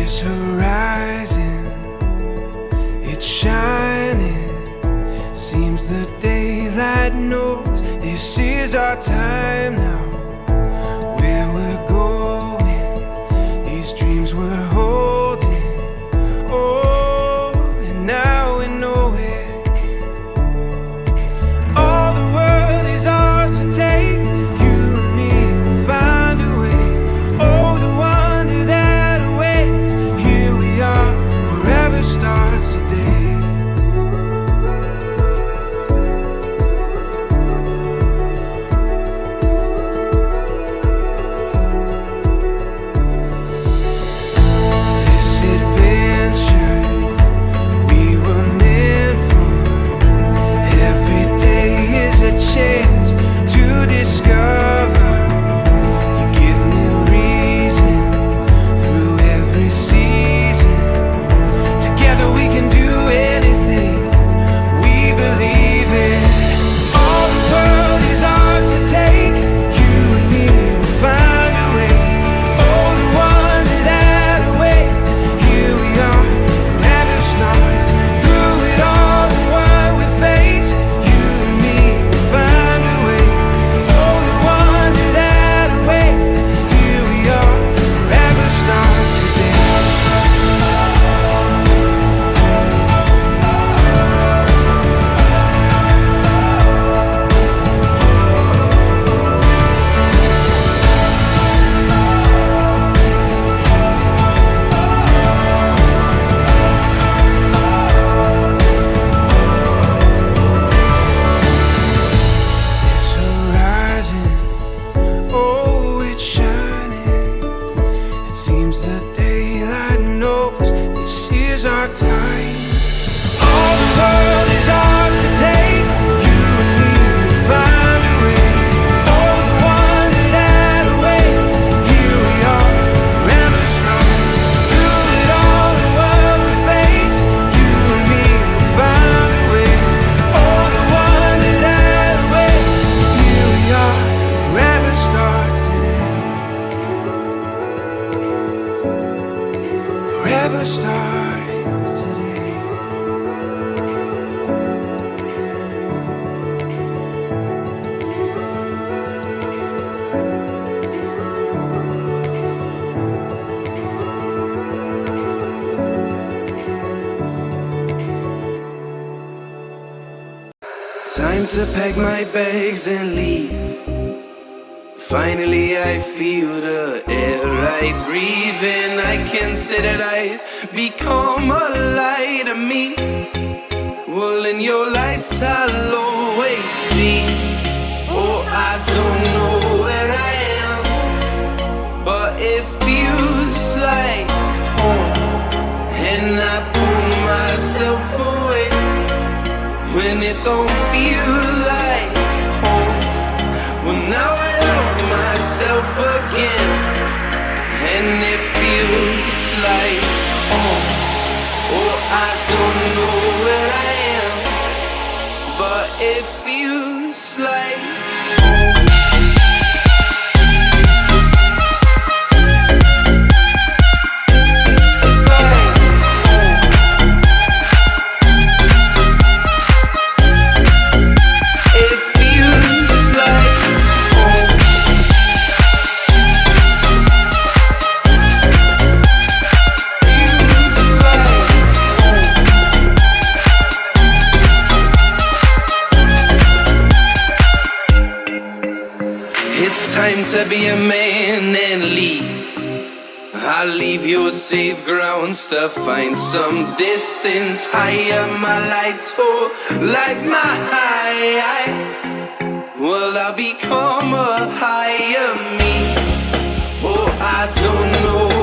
This horizon, it's shining. Seems the daylight knows this is our time now. Where we're going, these dreams we're holding. Oh, and now we know it. All the world is ours to take. You and me will find a way. Oh, the wonder that awaits. Here we are, forever starts today. Chance to discover. You give me a reason through every season. Together we can do anything we believe in. All the world is ours to take. You and me will find a way. Oh, the wonder that awaits. Here we are, forever starts. Through it all, the world we face. You and me. Our time. All the world is ours to take. You and me will find a way. Oh, the wonder that awaits. Here we are, forever strong. Through it all, the world we face. You and me will find a way. Oh, the wonder that awaits. Here we are, forever starts today. Forever starts. Time to pack my bags and leave. Finally I feel the air I breathe in. I can say that I've become a light of me. Well, in your lights I'll always be. Oh, I don't know where I am, but it feels like home. And I pull myself away when it don't feel like home. Well, now I love myself again, and it feels like home. Oh, I don't know where I am, but it feels like home. Time to be a man and leave. I'll leave your safe grounds to find some distance higher. My lights fall like my high. Well, I'll become a higher me. Oh, I don't know